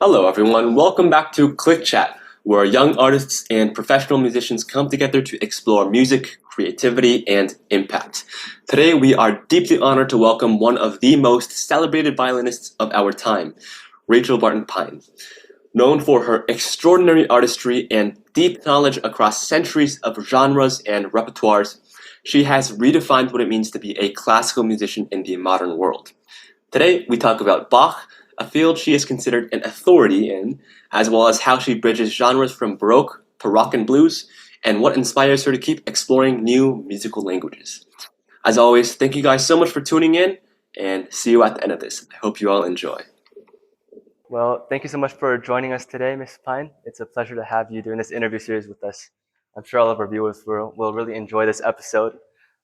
Hello, everyone. Welcome back to Clikk Chat, where young artists and professional musicians come together to explore music, creativity, and impact. Today, we are deeply honored to welcome one of the most celebrated violinists of our time, Rachel Barton Pine. Known for her extraordinary artistry and deep knowledge across centuries of genres and repertoires, she has redefined what it means to be a classical musician in the modern world. Today, we talk about Bach, a field she is considered an authority in, as well as how she bridges genres from Baroque to rock and blues, and what inspires her to keep exploring new musical languages. As always, thank you guys so much for tuning in, and see you at the end of this. I hope you all enjoy. Well, thank you so much for joining us today, Ms. Pine. It's a pleasure to have you doing this interview series with us. I'm sure all of our viewers will really enjoy this episode.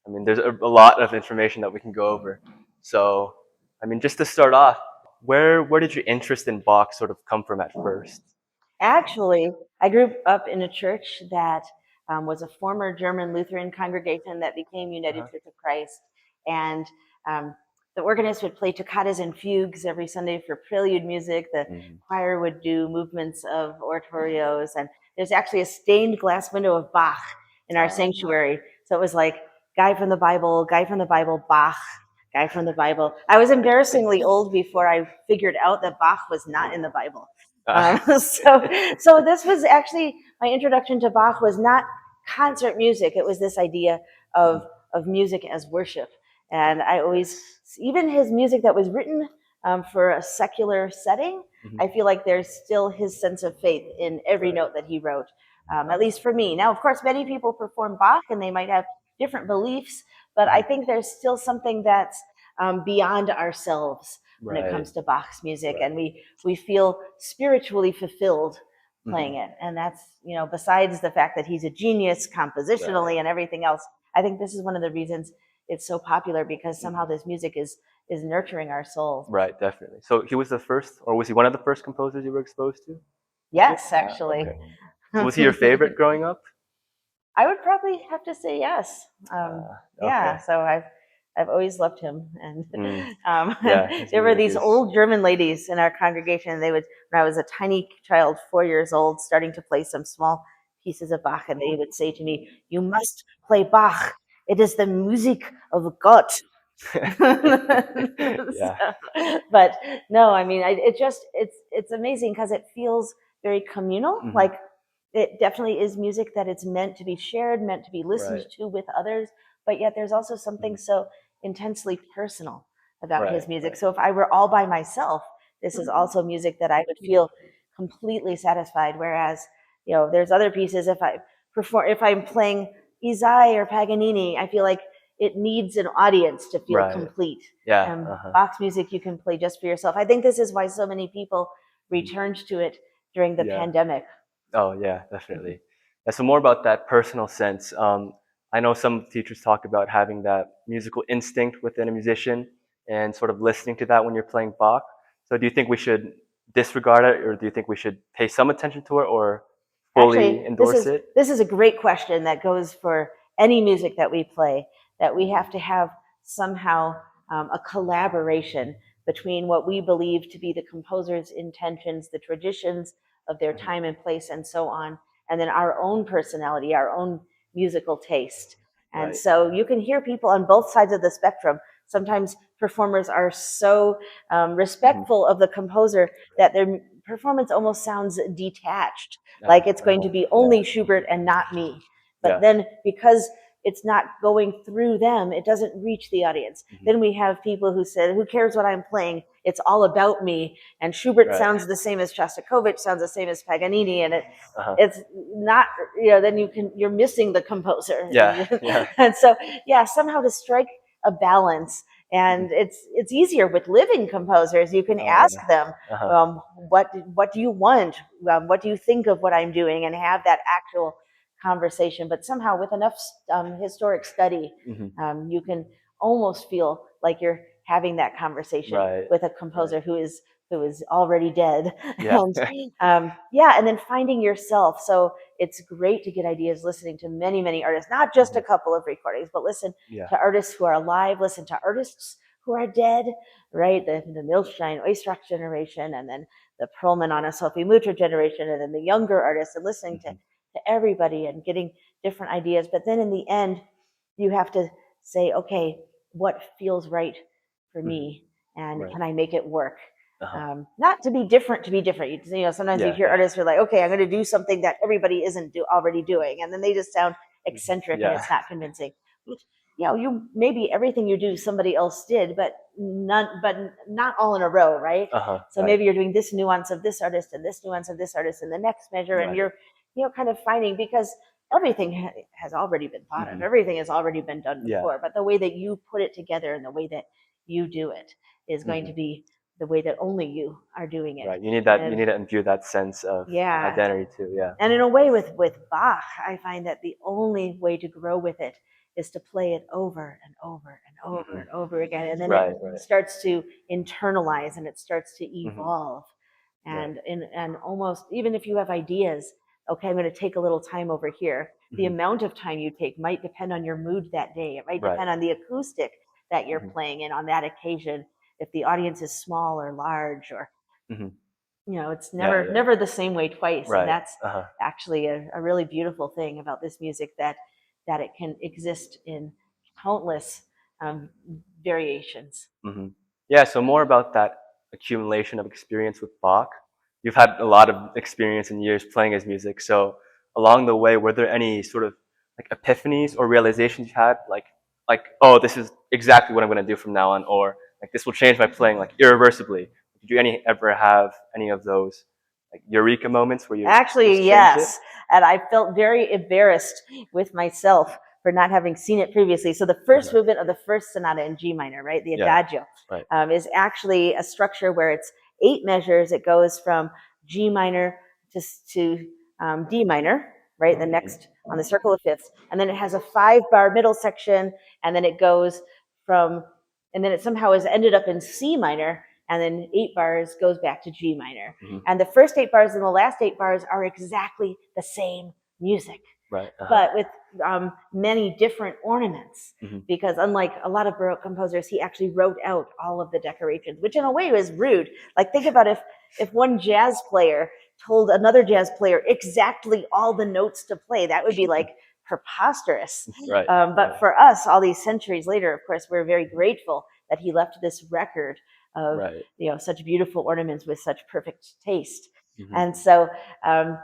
I mean, there's a lot of information that we can go over. So, I mean, just to start off, where did your interest in Bach sort of come from at first? Actually, I grew up in a church that was a former German Lutheran congregation that became United Church of Christ. And the organist would play toccatas and fugues every Sunday for prelude music. The choir would do movements of oratorios. And there's actually a stained glass window of Bach in our sanctuary. So it was like, guy from the Bible, Bach, guy from the Bible. I was embarrassingly old before I figured out that Bach was not in the Bible. So this was actually my introduction to Bach was not concert music. It was this idea of music as worship. And I always, even his music that was written for a secular setting, I feel like there's still his sense of faith in every note that he wrote, at least for me. Now, of course, many people perform Bach and they might have different beliefs, but I think there's still something that's beyond ourselves when it comes to Bach's music, and we feel spiritually fulfilled playing it. And that's, you know, besides the fact that he's a genius compositionally and everything else, I think this is one of the reasons it's so popular, because somehow this music is nurturing our soul. Right, definitely. So he was the first, or was he one of the first composers you were exposed to? Yes, actually. Okay. So was he your favorite growing up? I would probably have to say yes. Yeah, so I've always loved him, and there were these old German ladies in our congregation. They would, when I was a tiny child, 4 years old, starting to play some small pieces of Bach, and they would say to me, "You must play Bach. It is the music of God." But no, I mean, it's amazing because it feels very communal. Like it definitely is music that it's meant to be shared, meant to be listened to with others. But yet there's also something so intensely personal about his music. So if I were all by myself, this is also music that I would feel completely satisfied. Whereas, you know, there's other pieces, if I'm playing Isai or Paganini, I feel like it needs an audience to feel complete. Bach's music you can play just for yourself. I think this is why so many people returned to it during the pandemic. Oh yeah, definitely. Yeah, so more about that personal sense. I know some teachers talk about having that musical instinct within a musician and sort of listening to that when you're playing Bach. So do you think we should disregard it, or do you think we should pay some attention to it, or fully endorse it? This is a great question that goes for any music that we play, that we have to have somehow a collaboration between what we believe to be the composer's intentions, the traditions of their time and place, and so on, and then our own personality, our own musical taste. And so you can hear people on both sides of the spectrum. Sometimes performers are so respectful of the composer that their performance almost sounds detached, like it's going to be only Schubert and not me. But then because it's not going through them, it doesn't reach the audience. Then we have people who said, who cares what I'm playing? It's all about me. And Schubert sounds the same as Shostakovich, sounds the same as Paganini. And it's not, you know, then you're missing the composer. And so, somehow to strike a balance. And it's easier with living composers. You can ask them, what do you want? What do you think of what I'm doing? And have that actual conversation. But somehow with enough historic study, you can almost feel like you're having that conversation with a composer who is already dead. And then finding yourself. So it's great to get ideas listening to many, many artists, not just a couple of recordings, but listen to artists who are alive, listen to artists who are dead, right? The Milstein, Oistrakh generation, and then Perlman on a Sophie Mutter generation, and then the younger artists, and listening to everybody and getting different ideas. But then in the end, you have to say, okay, what feels right for me, and can I make it work? Not to be different, sometimes you hear artists who are like, okay, I'm going to do something that everybody isn't already doing, and then they just sound eccentric and it's not convincing. Which, you maybe everything you do somebody else did, but not all in a row, right? So maybe you're doing this nuance of this artist and this nuance of this artist in the next measure, and you're kind of finding, because everything has already been thought of, everything has already been done before, but the way that you put it together and the way that you do it is going to be the way that only you are doing it. Right. You need that. You need to imbue that sense of identity too. Yeah. And in a way, with Bach, I find that the only way to grow with it is to play it over and over and over and over again, and then it starts to internalize and it starts to evolve. And almost, even if you have ideas, okay, I'm going to take a little time over here. The amount of time you take might depend on your mood that day. It might depend on the acoustic that you're playing in on that occasion. If the audience is small or large, or it's never the same way twice. And that's actually a really beautiful thing about this music, that it can exist in countless variations. Yeah. So more about that accumulation of experience with Bach. You've had a lot of experience and years playing his music. So along the way, were there any sort of like epiphanies or realizations you had, like, oh, this is exactly what I'm going to do from now on, or like this will change my playing like irreversibly? Did you ever have any of those like eureka moments where you actually yes, and I felt very embarrassed with myself for not having seen it previously. So the first movement of the first sonata in G minor, right, the Adagio, is actually a structure where it's 8 measures. It goes from G minor to D minor, right, the next on the circle of fifths, and then it has a 5-bar middle section, and then it goes from, and then it somehow has ended up in C minor, and then 8 bars goes back to G minor. And the first 8 bars and the last 8 bars are exactly the same music, but with many different ornaments, because unlike a lot of Baroque composers, he actually wrote out all of the decorations, which in a way was rude. Like, think about if one jazz player told another jazz player exactly all the notes to play, that would be like preposterous. But for us, all these centuries later, of course, we're very grateful that he left this record of such beautiful ornaments with such perfect taste. And so,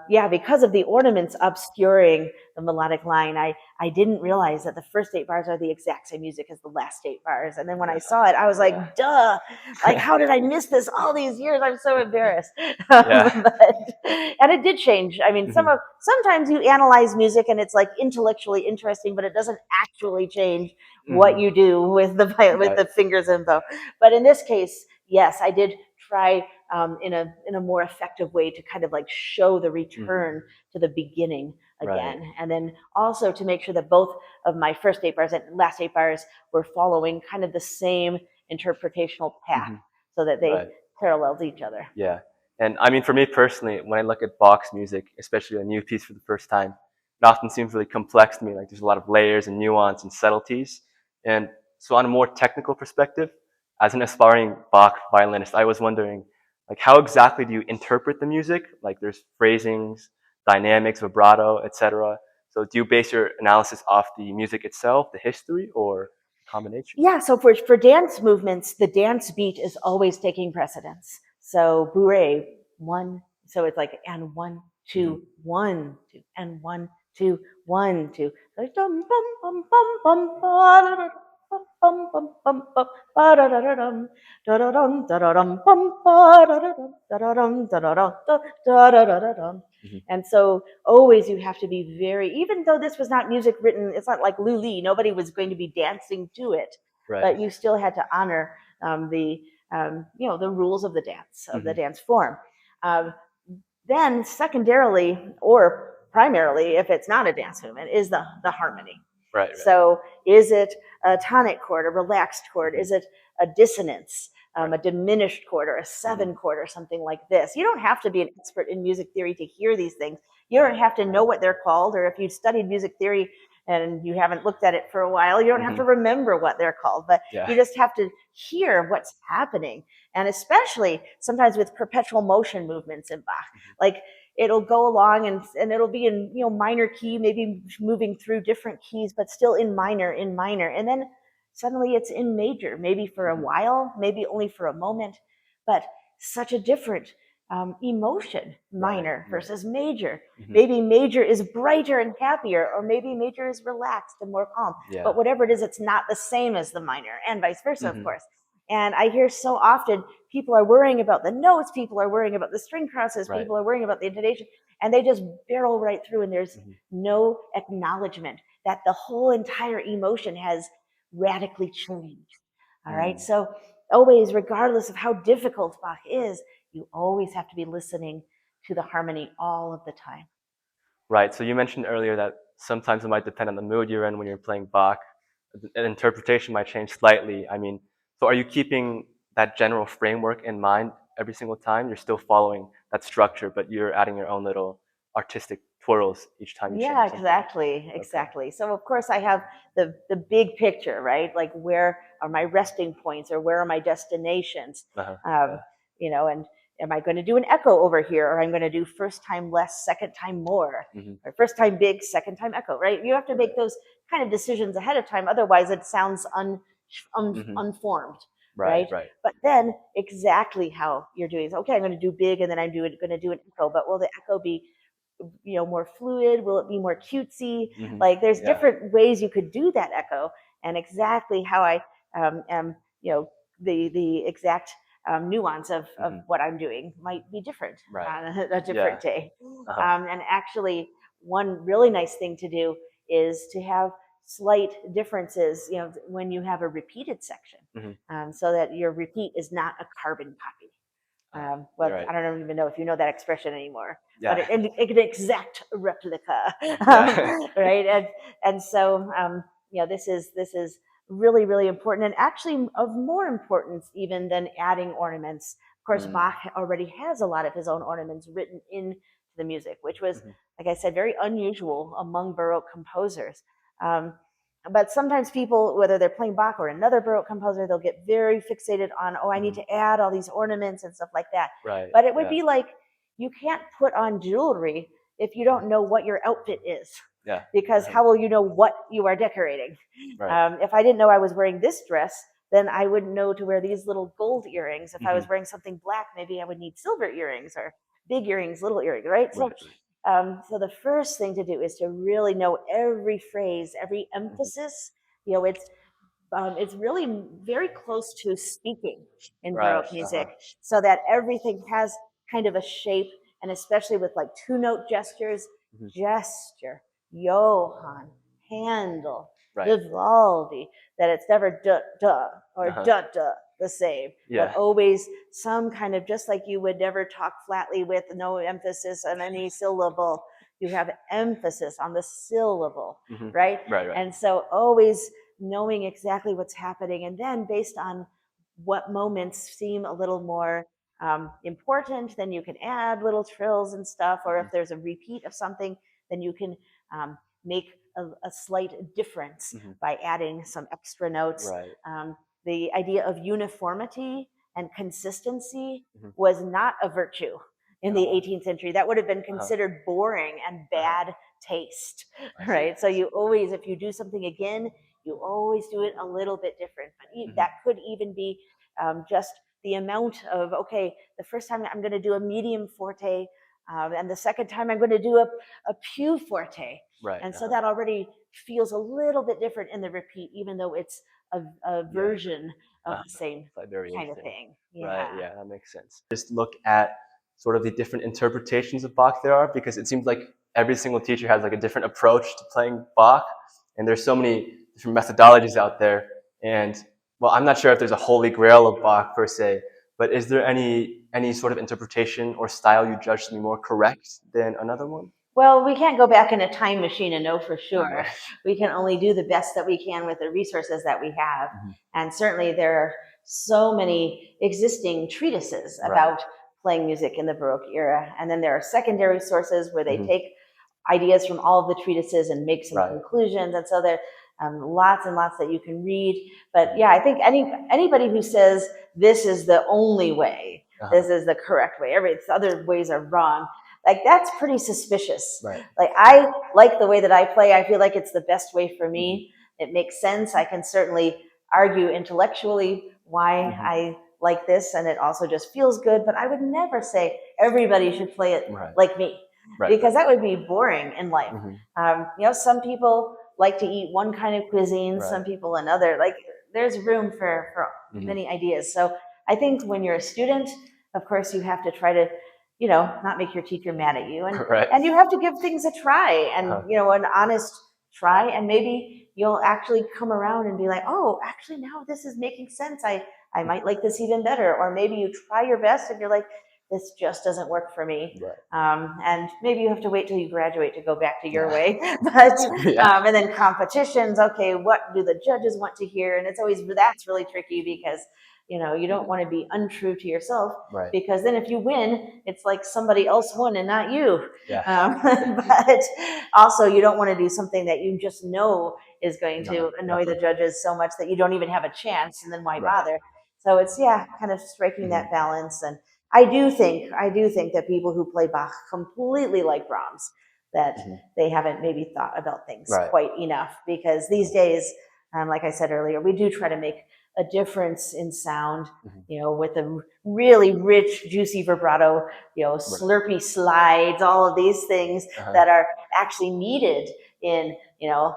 because of the ornaments obscuring the melodic line, I didn't realize that the first 8 bars are the exact same music as the last 8 bars. And then when I saw it, I was like, duh, like, how did I miss this all these years? I'm so embarrassed. And it did change. I mean, sometimes you analyze music and it's like intellectually interesting, but it doesn't actually change what you do with the fingers and bow. But in this case, yes, I did try in a more effective way to kind of like show the return to the beginning again, and then also to make sure that both of my first 8 bars and last 8 bars were following kind of the same interpretational path, so that they paralleled each other. Yeah, and I mean, for me personally, when I look at Bach's music, especially a new piece for the first time, it often seems really complex to me. Like, there's a lot of layers and nuance and subtleties. And so on a more technical perspective, as an aspiring Bach violinist, I was wondering, like, how exactly do you interpret the music? Like, there's phrasings, dynamics, vibrato, etc. So do you base your analysis off the music itself, the history, or a combination? Yeah, so for dance movements, the dance beat is always taking precedence. So bourrée, 1, so it's like, and 1, 2, 1, 2, and 1, 2, 1, 2. And so always you have to be very, even though this was not music written, it's not like Lully, nobody was going to be dancing to it, but you still had to honor the rules of the dance, of the dance form. Then secondarily, or primarily, if it's not a dance movement, is the harmony. So is it a tonic chord, a relaxed chord? Is it a dissonance, a diminished chord, or a 7 chord, or something like this? You don't have to be an expert in music theory to hear these things. You don't have to know what they're called, or if you've studied music theory, and you haven't looked at it for a while, you don't have to remember what they're called, but Yeah. you just have to hear what's happening. And especially sometimes with perpetual motion movements in Bach, like it'll go along and it'll be in, you know, minor key, maybe moving through different keys, but still in minor. And then suddenly it's in major, maybe for a while, maybe only for a moment, but such a different emotion, minor versus major. Maybe major is brighter and happier, or maybe major is relaxed and more calm. Yeah. But whatever it is, it's not the same as the minor, and vice versa, of course. And I hear so often people are worrying about the notes, people are worrying about the string crosses, people are worrying about the intonation, and they just barrel right through, and there's no acknowledgement that the whole entire emotion has radically changed. All right. So always, regardless of how difficult Bach is, you always have to be listening to the harmony all of the time. Right. So you mentioned earlier that sometimes it might depend on the mood you're in when you're playing Bach. An interpretation might change slightly. I mean, so are you keeping that general framework in mind every single time? You're still following that structure, but you're adding your own little artistic twirls each time you change something. Exactly. So of course I have the big picture, right? Like, where are my resting points, or where are my destinations? You know, and am I going to do an echo over here, or I'm going to do first time less, second time more, or first time big, second time echo, right? You have to make those kind of decisions ahead of time. Otherwise it sounds unformed. Right. But then exactly how you're doing. Okay, I'm going to do big, and then I'm going to do an echo. But will the echo be, you know, more fluid? Will it be more cutesy? Like, there's different ways you could do that echo, and exactly how I am, you know, the exact nuance of what I'm doing might be different on a different day. And actually, one really nice thing to do is to have slight differences, you know, when you have a repeated section, so that your repeat is not a carbon copy. Well, I don't even know if you know that expression anymore, but an exact replica, right? And so, you know, this is really, really important, and actually of more importance even than adding ornaments. Of course, Bach already has a lot of his own ornaments written into the music, which was, like I said, very unusual among Baroque composers. But sometimes people, whether they're playing Bach or another Baroque composer, they'll get very fixated on, oh, I need to add all these ornaments and stuff like that. But it would be like, you can't put on jewelry if you don't know what your outfit is. Because how will you know what you are decorating? If I didn't know I was wearing this dress, then I wouldn't know to wear these little gold earrings. If I was wearing something black, maybe I would need silver earrings, or big earrings, little earrings, right? So the first thing to do is to really know every phrase, every emphasis. You know, it's really very close to speaking in Baroque music, so that everything has kind of a shape, and especially with like two-note gestures, gesture, Johann, Handel, Vivaldi, that it's never duh or duh the same, but always some kind of, just like you would never talk flatly with no emphasis on any syllable. You have emphasis on the syllable, right? And so always knowing exactly what's happening, and then based on what moments seem a little more important, then you can add little trills and stuff, or if there's a repeat of something, then you can make a slight difference by adding some extra notes. The idea of uniformity and consistency was not a virtue in the 18th century. That would have been considered boring and bad taste, right? So you always, if you do something again, you always do it a little bit different. But that could even be just the amount of, okay, the first time I'm going to do a medium forte, and the second time I'm going to do a più forte. And so that already feels a little bit different in the repeat, even though it's a version of the same kind of thing. Yeah, that makes sense. Just look at sort of the different interpretations of Bach there are, because it seems like every single teacher has like a different approach to playing Bach, and there's so many different methodologies out there. And well, I'm not sure if there's a holy grail of Bach per se, but is there any sort of interpretation or style you judge to be more correct than another one? Well, we can't go back in a time machine and know for sure. We can only do the best that we can with the resources that we have. And certainly there are so many existing treatises about playing music in the Baroque era. And then there are secondary sources where they take ideas from all of the treatises and make some Right. conclusions. And so there lots and lots that you can read. But yeah, I think anybody who says this is the only way, this is the correct way, every other ways are wrong, like that's pretty suspicious. Right. Like I like the way that I play. I feel like it's the best way for me. It makes sense. I can certainly argue intellectually why I like this, and it also just feels good. But I would never say everybody should play it like me, because that would be boring in life. You know, some people like to eat one kind of cuisine, some people another. Like there's room for many ideas. So I think when you're a student, of course, you have to try to, you know, not make your teacher mad at you, and you have to give things a try, and you know, an honest try, and maybe you'll actually come around and be like, oh, actually now this is making sense. I might like this even better. Or maybe you try your best and you're like, this just doesn't work for me. And maybe you have to wait till you graduate to go back to your way. But and then competitions, okay, what do the judges want to hear? And it's always, that's really tricky, because you know, you don't want to be untrue to yourself, because then if you win, it's like somebody else won and not you. But also you don't want to do something that you just know is going to annoy the judges so much that you don't even have a chance, and then why bother? So it's, kind of striking that balance. And I do think that people who play Bach completely like Brahms, that they haven't maybe thought about things quite enough, because these days, like I said earlier, we do try to make a difference in sound, you know, with a really rich, juicy vibrato, you know, slurpy slides, all of these things that are actually needed in, you know,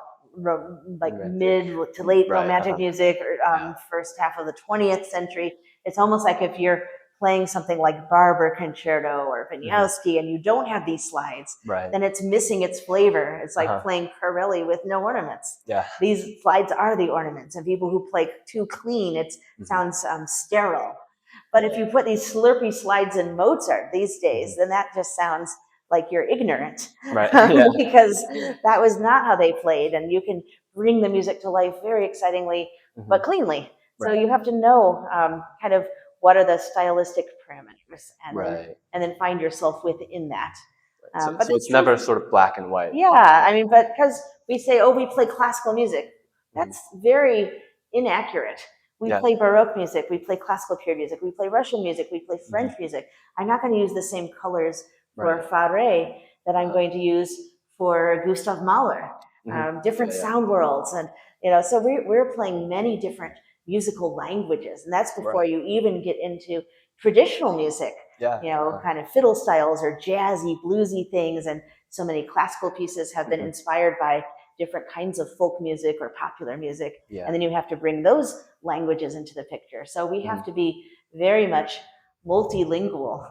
like mid to late romantic music, or first half of the 20th century. It's almost like if you're playing something like Barber Concerto or Wieniawski and you don't have these slides, then it's missing its flavor. It's like playing Corelli with no ornaments. These slides are the ornaments, and people who play too clean, it sounds sterile. But if you put these slurpy slides in Mozart these days, then that just sounds like you're ignorant, because that was not how they played. And you can bring the music to life very excitingly, but cleanly. So you have to know kind of what are the stylistic parameters, and then find yourself within that. So it's never sort of black and white. Yeah, I mean, but because we say, oh, we play classical music, that's very inaccurate. We play Baroque music, we play classical period music, we play Russian music, we play French music. I'm not going to use the same colors for Fauré that I'm going to use for Gustav Mahler. Different sound worlds, and you know, so we're playing many different musical languages, and that's before you even get into traditional music. You know, kind of fiddle styles or jazzy, bluesy things, and so many classical pieces have been inspired by different kinds of folk music or popular music, and then you have to bring those languages into the picture. So we have to be very much multilingual,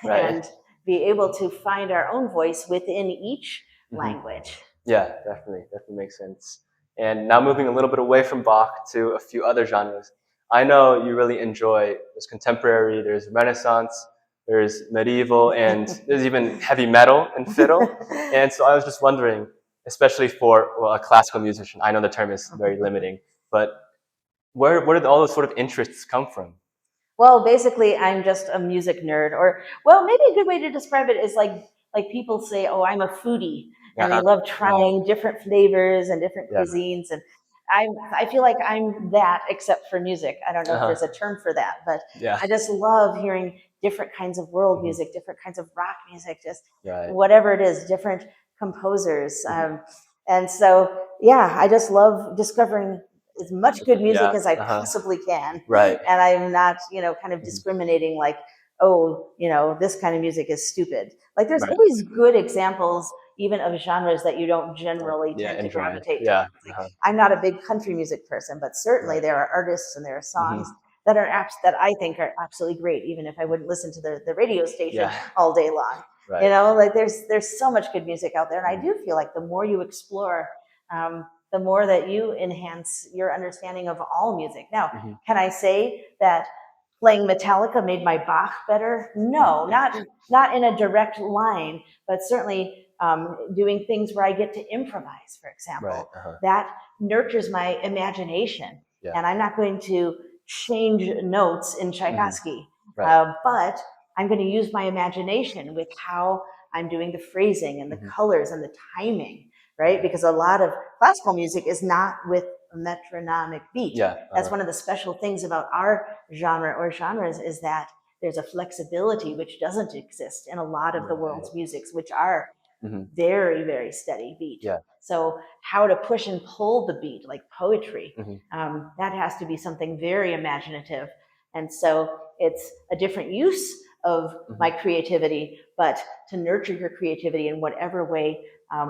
and be able to find our own voice within each language. Yeah, definitely makes sense. And now moving a little bit away from Bach to a few other genres. I know you really enjoy, there's contemporary, there's Renaissance, there's medieval, and there's even heavy metal and fiddle. And so I was just wondering, especially for a classical musician, I know the term is very limiting, but where did all those sort of interests come from? Well, basically, I'm just a music nerd, or, well, maybe a good way to describe it is like people say, oh, I'm a foodie, and they love trying different flavors and different cuisines. And I feel like I'm that, except for music. I don't know if there's a term for that, but I just love hearing different kinds of world music, different kinds of rock music, just whatever it is, different composers. And so, I just love discovering as much good music as I possibly can. And I'm not, kind of discriminating like, oh, this kind of music is stupid. Like there's always good examples, even of genres that you don't generally tend to gravitate to. Like, I'm not a big country music person, but certainly there are artists and there are songs that are apps that I think are absolutely great, even if I wouldn't listen to the radio station all day long. Like there's so much good music out there. And I do feel like the more you explore, the more that you enhance your understanding of all music. Now, can I say that playing Metallica made my Bach better? No, not in a direct line, but certainly doing things where I get to improvise, for example. That nurtures my imagination. And I'm not going to change notes in Tchaikovsky, but I'm going to use my imagination with how I'm doing the phrasing and the colors and the timing, right? Because a lot of classical music is not with a metronomic beat. That's one of the special things about our genre or genres, is that there's a flexibility which doesn't exist in a lot of the world's musics, which are very, very steady beat. So how to push and pull the beat, like poetry, that has to be something very imaginative. And so it's a different use of my creativity, but to nurture your creativity in whatever way,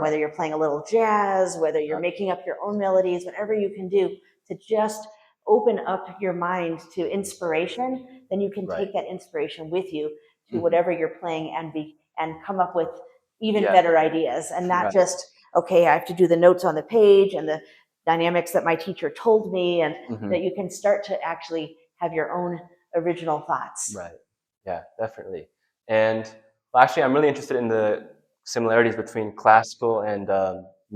whether you're playing a little jazz, whether you're making up your own melodies, whatever you can do to just open up your mind to inspiration, then you can take that inspiration with you to whatever you're playing and come up with even better ideas, and not just, okay, I have to do the notes on the page and the dynamics that my teacher told me, and that you can start to actually have your own original thoughts. Yeah, definitely. And well, actually, I'm really interested in the similarities between classical and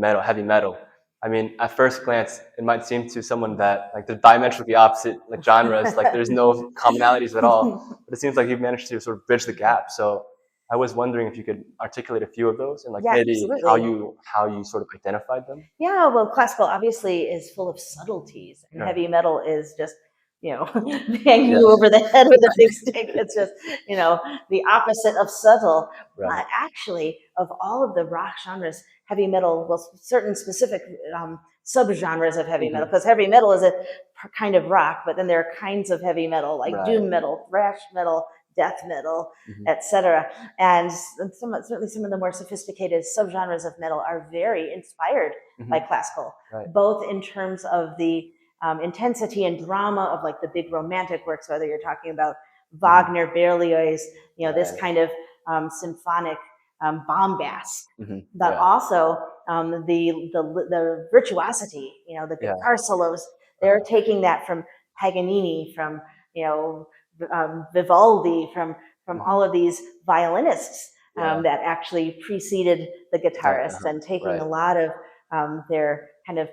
heavy metal. I mean, at first glance, it might seem to someone that like they're diametrically opposite like genres, like there's no commonalities at all. But it seems like you've managed to sort of bridge the gap. So I was wondering if you could articulate a few of those and like maybe how you sort of identified them. Yeah, well, classical obviously is full of subtleties, and heavy metal is just, banging you over the head with a big stick. It's just, the opposite of subtle. But actually, of all of the rock genres, heavy metal, well, certain specific subgenres of heavy metal, because heavy metal is a kind of rock, but then there are kinds of heavy metal, like doom metal, thrash metal, death metal, etc. And certainly some of the more sophisticated subgenres of metal are very inspired by classical, both in terms of the intensity and drama of like the big romantic works, whether you're talking about Wagner, Berlioz, this kind of symphonic bombast, but also the virtuosity, the guitar solos. They're taking that from Paganini, from Vivaldi, from all of these violinists that actually preceded the guitarists, and taking a lot of their kind of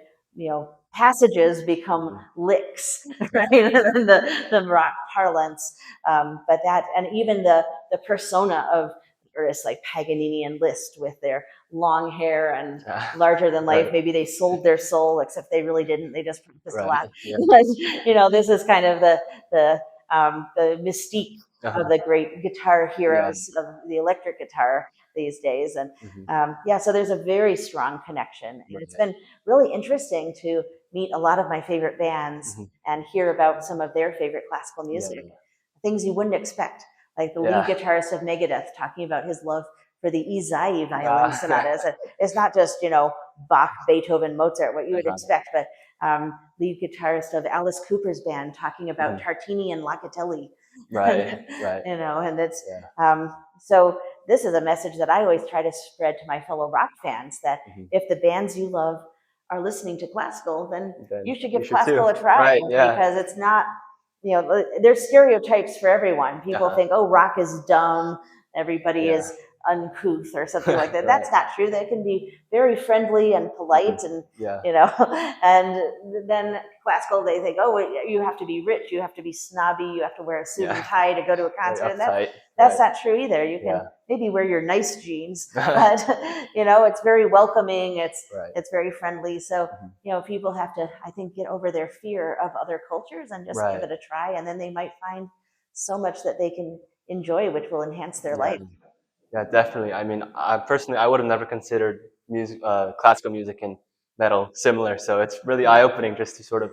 passages become licks, right? In the rock parlance, but that, and even the persona of artists like Paganini and Liszt with their long hair and larger than life. Maybe they sold their soul, except they really didn't. They just practiced a lot. But, this is kind of the mystique of the great guitar heroes of the electric guitar these days. And so there's a very strong connection. And it's been really interesting to meet a lot of my favorite bands and hear about some of their favorite classical music, things you wouldn't expect, like the lead guitarist of Megadeth talking about his love for the Izai violin sonatas. It's not just, Bach, Beethoven, Mozart, what you would expect, but lead guitarist of Alice Cooper's band talking about Tartini and Locatelli. And that's so this is a message that I always try to spread to my fellow rock fans, that if the bands you love are listening to classical, then you should give classical a try, because it's not, there's stereotypes for everyone. People think, oh, rock is dumb, everybody is uncouth or something like that. That's not true. They can be very friendly and polite, and and then classical, they think, oh, you have to be rich, you have to be snobby, you have to wear a suit and tie to go to a concert, and that's not true either. You can maybe wear your nice jeans, but it's very welcoming, it's very friendly. So people have to, I think, get over their fear of other cultures and just give it a try, and then they might find so much that they can enjoy, which will enhance their life. Yeah, definitely. I mean, personally, I would have never considered classical music and metal similar. So it's really eye-opening just to sort of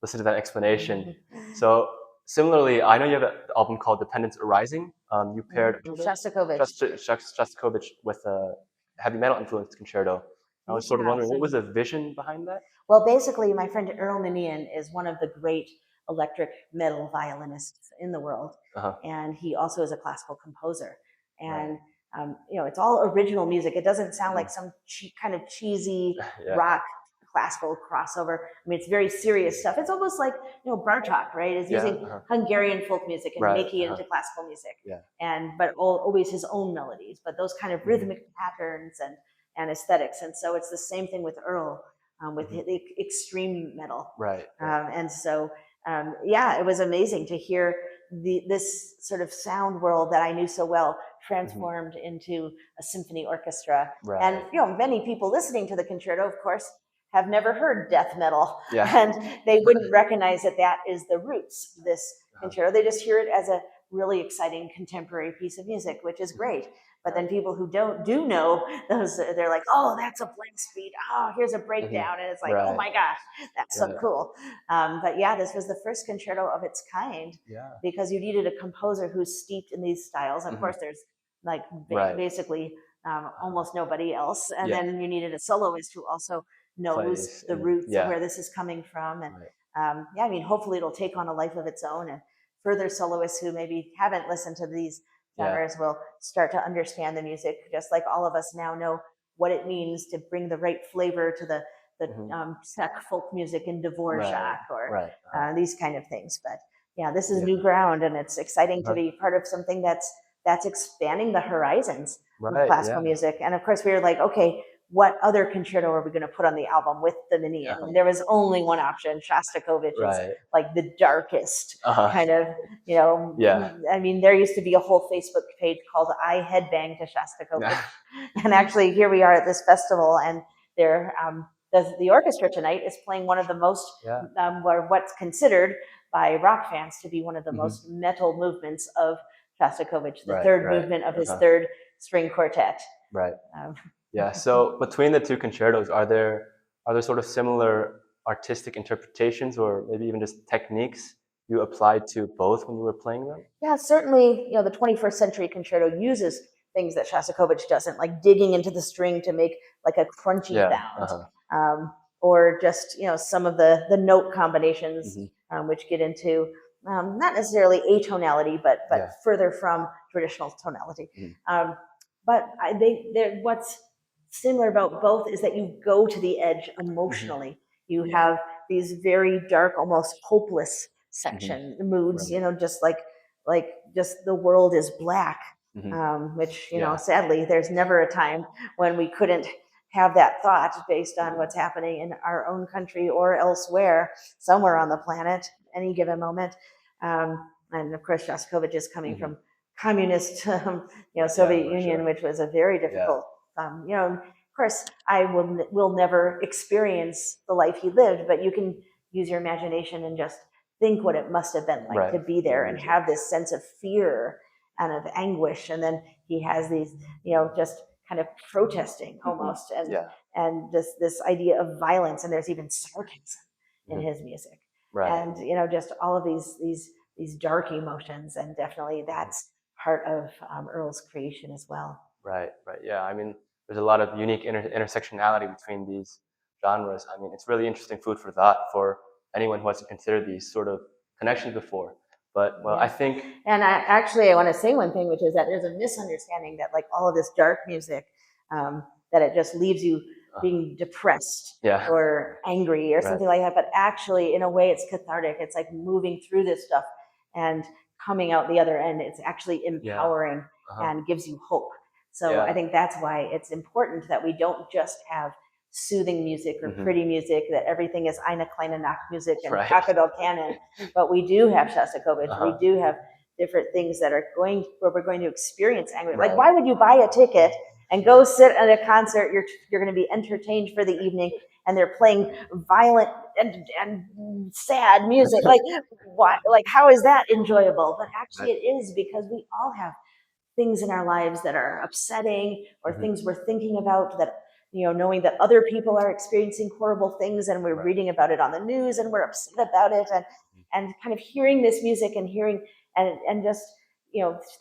listen to that explanation. So similarly, I know you have an album called Dependence Arising. You paired Shostakovich with a heavy metal influenced concerto. I was sort of wondering, what was the vision behind that? Well, basically, my friend Earl Ninian is one of the great electric metal violinists in the world. And he also is a classical composer. And it's all original music. It doesn't sound like some kind of cheesy rock classical crossover. I mean, it's very serious stuff. It's almost like, Bartok, right, is using Hungarian folk music and making it into classical music. But always his own melodies, but those kind of rhythmic patterns and aesthetics. And so it's the same thing with Earl, with the extreme metal. And so yeah, it was amazing to hear this sort of sound world that I knew so well transformed into a symphony orchestra. Right. And many people listening to the concerto, of course, have never heard death metal, Yeah. and they wouldn't recognize that that is the roots of this concerto. They just hear it as a really exciting contemporary piece of music, which is great. But then people who do know those, they're like, oh, that's a blank speed. Oh, here's a breakdown. And it's like, oh my gosh, that's so cool. But yeah, this was the first concerto of its kind because you needed a composer who's steeped in these styles. Of course, there's like basically almost nobody else. And then you needed a soloist who also knows the roots of where this is coming from. And yeah, I mean, hopefully it'll take on a life of its own, and further soloists who maybe haven't listened to these genres will start to understand the music, just like all of us now know what it means to bring the right flavor to the Czech folk music in Dvorak or these kind of things. But yeah, this is new ground, and it's exciting to be part of something that's expanding the horizons of classical music. And of course, we were like, okay, what other concerto are we going to put on the album with the mini? And there was only one option. Shostakovich is like the darkest kind of, I mean, there used to be a whole Facebook page called I Headbang to Shostakovich. And actually here we are at this festival, and there, the orchestra tonight is playing one of the most, or what's considered by rock fans to be one of the most metal movements of Shostakovich, the third movement of his third string quartet. Yeah. So between the two concertos, are there sort of similar artistic interpretations, or maybe even just techniques you applied to both when you were playing them? Yeah, certainly. The 21st century concerto uses things that Shostakovich doesn't, like digging into the string to make like a crunchy sound, or just some of the note combinations, which get into not necessarily atonality, but further from traditional tonality. But what's similar about both is that you go to the edge emotionally. You have these very dark, almost hopeless section moods, just like just the world is black, which, sadly, there's never a time when we couldn't have that thought based on what's happening in our own country or elsewhere, somewhere on the planet, any given moment. And of course, Shostakovich is coming from communist, Soviet Union, which was a very difficult, of course, I will never experience the life he lived, but you can use your imagination and just think what it must have been like to be there and have this sense of fear and of anguish. And then he has these, just kind of protesting almost, and this idea of violence, and there's even sarcasm in his music, and just all of these dark emotions, and definitely that's part of Earl's creation as well. Right. Yeah, I mean, there's a lot of unique intersectionality between these genres. I mean, it's really interesting food for thought for anyone who hasn't considered these sort of connections before. But, I think... And I want to say one thing, which is that there's a misunderstanding that like all of this dark music, that it just leaves you being depressed or angry or something like that. But actually, in a way, it's cathartic. It's like moving through this stuff and coming out the other end. It's actually empowering and gives you hope. So I think that's why it's important that we don't just have soothing music or pretty music, that everything is Eine kleine Nachtmusik and Kakadol canon, but we do have Shostakovich. We do have different things that are where we're going to experience anger. Like, why would you buy a ticket and go sit at a concert? You're going to be entertained for the evening, and they're playing violent and sad music. Like, why? Like, how is that enjoyable? But actually, it is, because we all have things in our lives that are upsetting, or things we're thinking about that, knowing that other people are experiencing horrible things, and we're reading about it on the news and we're upset about it, and kind of hearing this music and hearing and just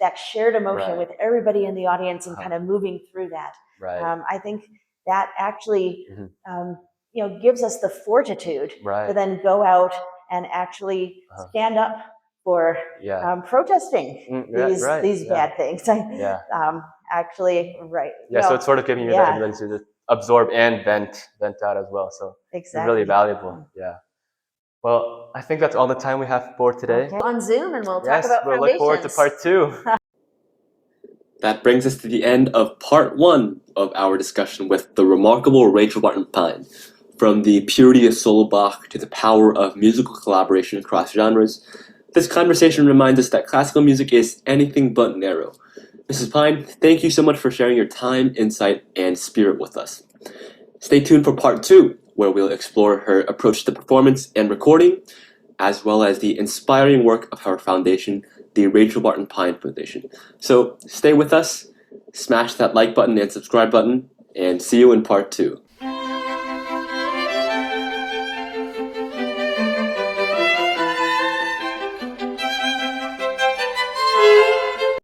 that shared emotion with everybody in the audience, and kind of moving through that. I think that actually gives us the fortitude to then go out and actually stand up for protesting these bad things. Actually, so it's sort of giving you the ability to absorb and vent out as well. So it's really valuable. Well, I think that's all the time we have for today. On Zoom, and we'll talk about we'll look forward to part 2. That brings us to the end of part 1 of our discussion with the remarkable Rachel Barton Pine. From the purity of solo Bach to the power of musical collaboration across genres, this conversation reminds us that classical music is anything but narrow. Mrs. Pine, thank you so much for sharing your time, insight, and spirit with us. Stay tuned for part 2, where we'll explore her approach to performance and recording, as well as the inspiring work of her foundation, the Rachel Barton Pine Foundation. So stay with us, smash that like button and subscribe button, and see you in part 2.